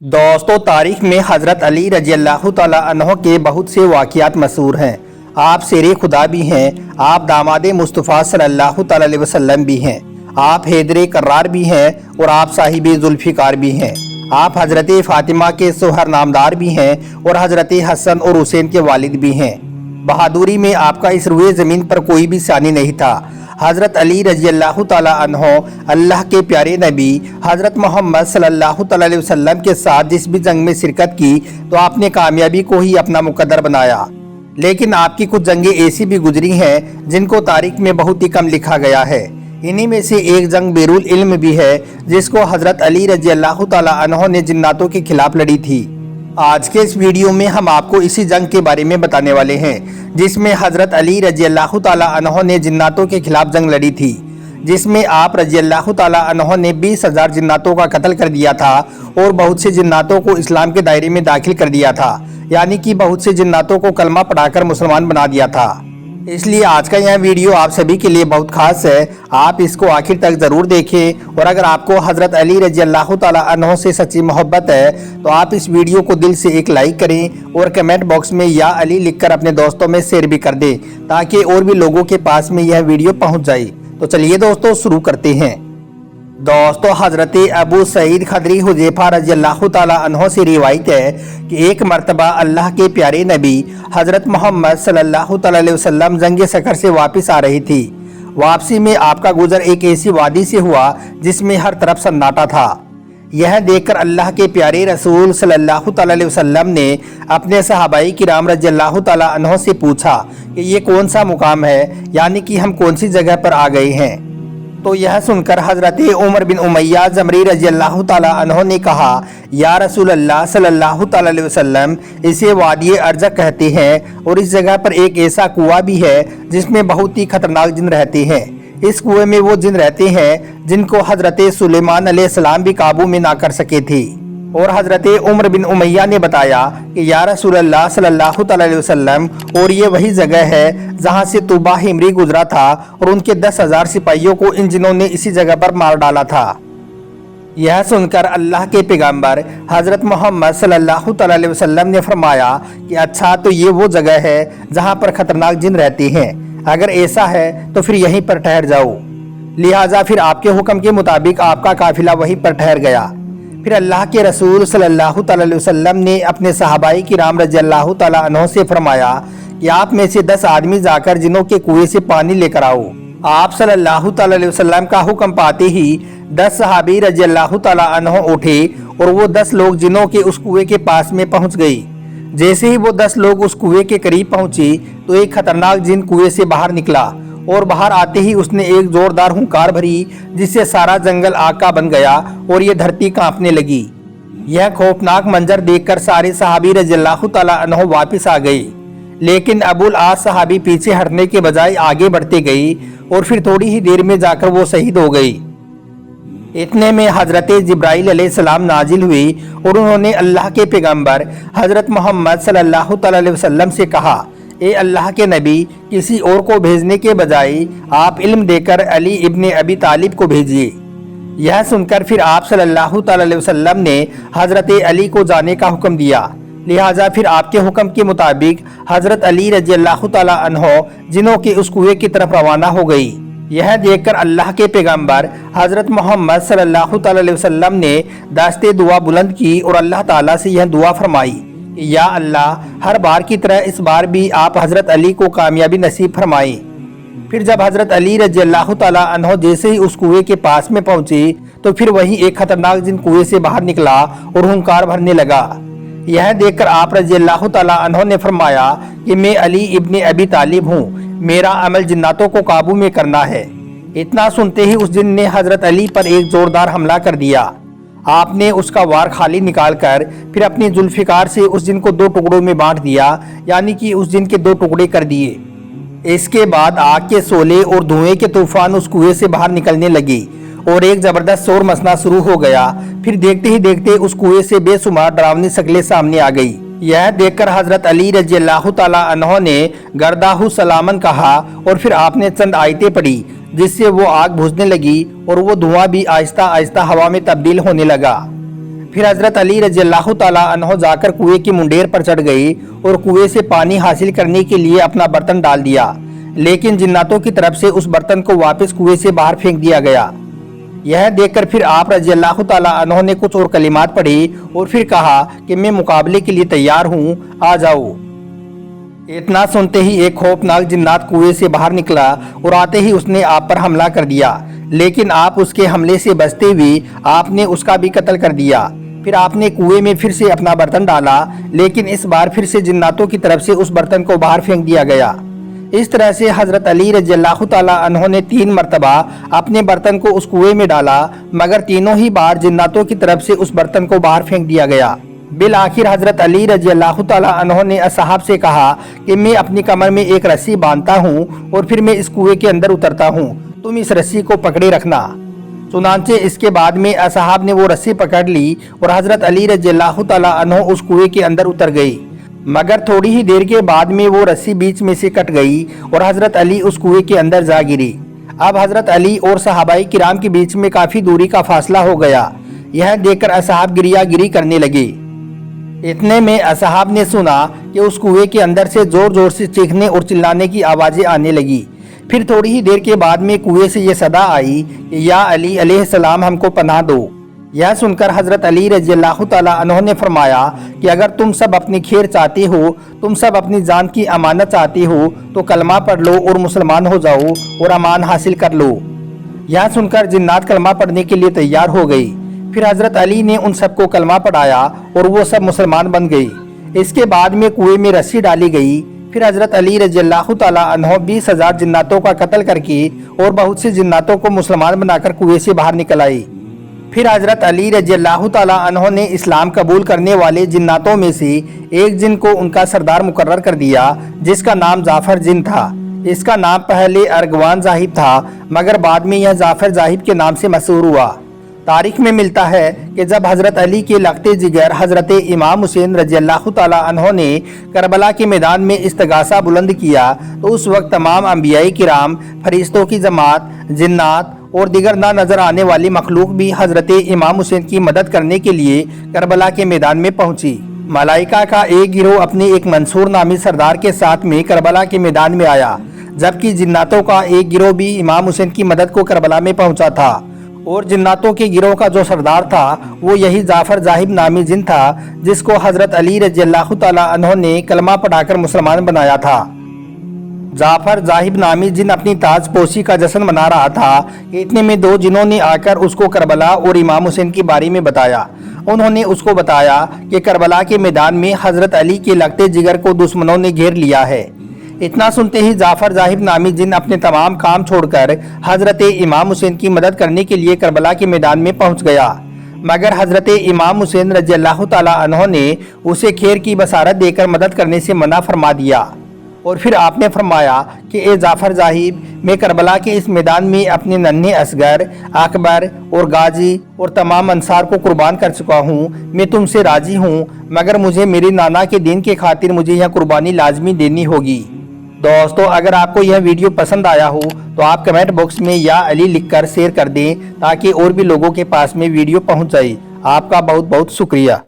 दोस्तों, तारीख में हज़रत अली रजी अल्लाह तआला अन्हो के बहुत से वाक़ियात मशहूर हैं। आप शेर खुदा भी हैं, आप दामाद मुस्तफ़ा सल्लल्लाहु अलैहि वसल्लम भी हैं, आप हैदर कर्रार भी हैं और आप साहिब जुल्फ़िकार भी हैं। आप हज़रत फ़ातिमा के सोहर नामदार भी हैं और हज़रत हसन और हुसैन के वालिद भी हैं। बहादुरी में आपका इस रुए ज़मीन पर कोई भी सानी नहीं था। हज़रत अली रजी अल्लाह तआला अन्हो अल्लाह के प्यारे नबी हज़रत मोहम्मद सल्लल्लाहु अलैहि वसल्लम के साथ जिस भी जंग में शिरकत की तो आपने कामयाबी को ही अपना मुकद्दर बनाया। लेकिन आपकी कुछ जंगें ऐसी भी गुजरी हैं जिनको तारीख में बहुत ही कम लिखा गया है। इन्हीं में से एक जंग बेरुल इल्म भी है, जिसको हज़रत अली रजी अल्लाह तआला अन्हो ने जिन्नातों के खिलाफ लड़ी थी। आज के इस वीडियो में हम आपको इसी जंग के बारे में बताने वाले हैं, जिसमें हज़रत अली रजी अल्लाह तआला अन्हो ने जिन्नातों के खिलाफ जंग लड़ी थी, जिसमें आप रजी अल्लाह तआला अन्हो ने 20,000 जिन्नातों का कत्ल कर दिया था और बहुत से जिन्नातों को इस्लाम के दायरे में दाखिल कर दिया था, यानी कि बहुत से जिन्नातों को कलमा पढ़ाकर मुसलमान बना दिया था। इसलिए आज का यह वीडियो आप सभी के लिए बहुत खास है। आप इसको आखिर तक ज़रूर देखें और अगर आपको हज़रत अली रजी अल्लाह तआला अन्हो से सच्ची मोहब्बत है तो आप इस वीडियो को दिल से एक लाइक करें और कमेंट बॉक्स में या अली लिखकर अपने दोस्तों में शेयर भी कर दें, ताकि और भी लोगों के पास में यह वीडियो पहुँच जाए। तो चलिए दोस्तों, शुरू करते हैं। दोस्तों, हज़रत अबू सईद खदरी हुज़ैफा रज़ी अल्लाह तआला अन्हो से रिवायत है कि एक मरतबा अल्लाह के प्यारे नबी हज़रत मोहम्मद सल्लल्लाहु अलैहि वसल्लम जंग सकर से वापस आ रही थी। वापसी में आपका गुजर एक ऐसी वादी से हुआ जिसमें हर तरफ सन्नाटा था। यह देखकर अल्लाह के प्यारे रसूल सल्लल्लाहु अलैहि वसल्लम ने अपने सहाबाई किराम रज़ी अल्लाह तआला अन्हो से पूछा कि ये कौन सा मुकाम है, यानी कि हम कौन सी जगह पर आ गए हैं। तो यह सुनकर हज़रत उमर बिन उमैया ज़मरी रज़ी अल्लाह तआला अन्हो ने कहा, या रसूल अल्लाह सल्लल्लाहु अलैहि वसल्लम, इसे वादी अर्ज़क कहते हैं और इस जगह पर एक ऐसा कुआं भी है जिसमें बहुत ही खतरनाक जिन रहते हैं। इस कुएं में वो जिन रहते हैं जिनको हज़रत सुलेमान अलैहिस्सलाम भी काबू में ना कर सके थे। और हज़रत उमर बिन उमैया ने बताया कि या रसूल अल्लाह सल्लल्लाहु अलैहि वसल्लम, और ये वही जगह है जहाँ से तुबा हिमरी गुजरा था और उनके 10,000 सिपाहियों को इन जिनों ने इसी जगह पर मार डाला था। यह सुनकर अल्लाह के पैगंबर हज़रत मोहम्मद सल्लल्लाहु अलैहि वसल्लम ने फरमाया कि अच्छा, तो ये वो जगह है जहाँ पर खतरनाक जिन रहते हैं। अगर ऐसा है तो फिर यहीं पर ठहर जाओ। लिहाजा फिर आपके हुक्म के मुताबिक आपका काफिला वहीं पर ठहर गया। फिर अल्लाह के रसूल सल्लल्लाहु अलैहि वसल्लम ने अपने सहाबाई किराम रज़ी अल्लाह तआला अन्हो से फरमाया कि आप में से 10 आदमी जाकर जिनों के कुएं से पानी लेकर आओ। आप सल्लल्लाहु अलैहि वसल्लम का हुक्म पाते ही 10 सहाबी रज़ी अल्लाह तआला अन्हो उठे और वो 10 लोग जिनों के उस कुएं के पास में पहुंच गई। जैसे ही वो 10 लोग उस कुएं के करीब पहुंचे तो एक खतरनाक जिन कुएं से बाहर निकला और बाहर आते ही उसने एक जोरदार हुंकार भरी, जिससे सारा जंगल आग का बन गया और ये धरती कांपने लगी। यह खौफनाक मंजर देखकर सारे सहाबी रज़ी अल्लाह तआला अन्हो वापस आ गए, लेकिन अबुल आस सहाबी पीछे हटने के बजाय आगे बढ़ते गई और फिर थोड़ी ही देर में जाकर वो शहीद हो गई। इतने में हज़रत जिब्राइल अलैहिस्सलाम नाजिल हुई और उन्होंने अल्लाह के पैगंबर हज़रत मोहम्मद सल्लल्लाहु अलैहि वसल्लम से कहा, ए अल्लाह के नबी, किसी और को भेजने के बजाय आप इल्म देकर अली इब्ने अबी तालिब को भेजिए। यह सुनकर फिर आप सल्लल्लाहु अलैहि वसल्लम ने हज़रत अली को जाने का हुक्म दिया। लिहाजा फिर आपके हुक्म के मुताबिक हज़रत अली रज़ी अल्लाह तआला अन्हो जिनों के उस कुएं की तरफ रवाना हो गई। यह देखकर अल्लाह के पैगंबर हज़रत मोहम्मद सल्लल्लाहु अलैहि वसल्लम ने दास्ते दुआ बुलंद की और अल्लाह ताला से यह दुआ फरमाई, या अल्लाह, हर बार की तरह इस बार भी आप हज़रत अली को कामयाबी नसीब फरमाएं। फिर जब हज़रत अली रज़ी अल्लाह तआला अन्हो जैसे ही उस कुएं के पास में पहुंचे तो फिर वहीं एक खतरनाक जिन कुएं से बाहर निकला और हुंकार भरने लगा। यह देखकर आप रज़ी अल्लाह तआला अन्हो ने फरमाया कि मैं अली इब्ने अबी तालिब हूँ, मेरा अमल जिन्नातों को काबू में करना है। इतना सुनते ही उस जिन ने हज़रत अली पर एक जोरदार हमला कर दिया। आपने उसका वार खाली निकालकर फिर अपनी जुल्फ़िकार से उस जिन को 2 टुकड़ों में बांट दिया, यानी कि उस जिन के 2 टुकड़े कर दिए। इसके बाद आग के शोले और धुएं के तूफान उस कुएं से बाहर निकलने लगी और एक जबरदस्त शोर मचना शुरू हो गया। फिर देखते ही देखते उस कुएं से बेशुमार डरावनी शक्लें सामने आ गई। यह देखकर हज़रत अली रज़ी अल्लाह तआला अन्हो ने गर्दाहु सलामन कहा और फिर आपने चंद आयतें पढ़ी, जिससे वो आग बुझने लगी और वो धुआं भी आहिस्ता आहिस्ता हवा में तब्दील होने लगा। फिर हजरत अली रजी अल्लाह ताला अन्हो जाकर कुएं की मुंडेर पर चढ़ गई और कुएं से पानी हासिल करने के लिए अपना बर्तन डाल दिया, लेकिन जिन्नातों की तरफ से उस बर्तन को वापस कुएं से बाहर फेंक दिया गया। यह देखकर फिर आप रजी अल्लाह ताला अन्हो ने कुछ और कलिमात पढ़ी और फिर कहा कि मैं मुकाबले के लिए तैयार हूँ, आ जाओ। इतना सुनते ही एक खौफनाक जिन्नात कुएं से बाहर निकला और आते ही उसने आप पर हमला कर दिया, लेकिन आप उसके हमले से बचते हुए आपने उसका भी कत्ल कर दिया। फिर आपने कुएं में फिर से अपना बर्तन डाला, लेकिन इस बार फिर से जिन्नातों की तरफ से उस बर्तन को बाहर फेंक दिया गया। इस तरह से हजरत अली रज़ी अल्लाह ताला अन्हो ने 3 मरतबा अपने बर्तन को उस कुएं में डाला, मगर तीनों ही बार जिन्नातों की तरफ से उस बर्तन को बाहर फेंक दिया गया। बिल आखिर हजरत अली रज़ी अल्लाह ताला अन्हो ने असहाब से कहा कि मैं अपनी कमर में एक रस्सी बांधता हूँ और फिर मैं इस कुएं के अंदर उतरता हूँ, तुम इस रस्सी को पकड़े रखना। चुनांचे इसके बाद में असहाब ने वो रस्सी पकड़ ली और हजरत अली रज़ी अल्लाह ताला अन्हो उस कुएं के अंदर उतर गई, मगर थोड़ी ही देर के बाद में वो रस्सी बीच में से कट गई और हजरत अली उस कुएं के अंदर जा गिरी। अब हजरत अली और सहाबाई किराम के बीच में काफी दूरी का फासला हो गया। यह देखकर असहाब गिरियागिरी करने लगे। इतने में असहाब ने सुना कि उस कुएं के अंदर से जोर जोर से चीखने और चिल्लाने की आवाजें आने लगी। फिर थोड़ी ही देर के बाद में कुएं से ये सदा आई कि या अली अलैहिस्सलाम हमको पनाह दो। यह सुनकर हजरत अली रज़ी अल्लाह ताला अन्हो ने फरमाया कि अगर तुम सब अपनी खैर चाहते हो, तुम सब अपनी जान की अमानत चाहते हो, तो कलमा पढ़ लो और मुसलमान हो जाओ और अमान हासिल कर लो। यह सुनकर जिन्नात कलमा पढ़ने के लिए तैयार हो गई। फिर हजरत अली ने उन सबको कलमा पढ़ाया और वो सब मुसलमान बन गई। इसके बाद में कुएं में रस्सी डाली गई। फिर हजरत अली रज़ी अल्लाह ताला अन्हो 20,000 जिन्नातों का कत्ल करके और बहुत से जिन्नातों को मुसलमान बनाकर कुएं से बाहर निकल आई। फिर हजरत अली रज़ी अल्लाह ताला अन्हो ने इस्लाम कबूल करने वाले जिन्नातों में से एक जिन को उनका सरदार मुकर्रर कर दिया, जिसका नाम जाफर जिन था। इसका नाम पहले अर्गवान जाहिब था, मगर बाद में यह जाफर जाहिब के नाम से मशहूर हुआ। तारीख में मिलता है कि जब हजरत अली के लखते जिगर हजरत इमाम हुसैन रज़ी अल्लाह ताला अन्हो ने करबला के मैदान में इस्तगासा बुलंद किया, तो उस वक्त तमाम अंबियाई किराम, फरिश्तों की जमात, जिन्नात और दिगर ना नजर आने वाली मखलूक भी हजरत इमाम हुसैन की मदद करने के लिए करबला के मैदान में पहुंची। मलाइका का एक गिरोह अपने एक मंसूर नामी सरदार के साथ में करबला के मैदान में आया, जबकि जिन्नातों का एक गिरोह भी इमाम हुसैन की मदद को करबला में पहुंचा था। और जिन्नातों के गिरोह का जो सरदार था वो यही जाफर जाहिब नामी जिन था, जिसको हजरत अली रज़ी अल्लाह ताला अन्हो ने कलमा पढ़ाकर मुसलमान बनाया था। जाफर जाहिब नामी जिन अपनी ताजपोशी का जश्न मना रहा था। इतने में 2 जिनों ने आकर उसको करबला और इमाम हुसैन के बारे में बताया। उन्होंने उसको बताया कि करबला के मैदान में हजरत अली के लगते जिगर को दुश्मनों ने घेर लिया है। इतना सुनते ही जाफर जाहिब नामी जिन अपने तमाम काम छोड़कर हजरत इमाम हुसैन की मदद करने के लिए करबला के मैदान में पहुंच गया, मगर हजरत इमाम हुसैन रज़ी अल्लाह ताला अन्हो ने उसे खैर की बसारत देकर मदद करने से मना फरमा दिया। और फिर आपने फरमाया कि ए जाफर जाहिब, मैं करबला के इस मैदान में अपने नन्हे असगर, अकबर और गाजी और तमाम अंसार को कुर्बान कर चुका हूँ। मैं तुमसे राजी हूँ, मगर मुझे मेरे नाना के दीन के खातिर मुझे यह कुर्बानी लाजमी देनी होगी। दोस्तों, अगर आपको यह वीडियो पसंद आया हो तो आप कमेंट बॉक्स में या अली लिखकर शेयर कर दें, ताकि और भी लोगों के पास में वीडियो पहुंच जाए। आपका बहुत बहुत शुक्रिया।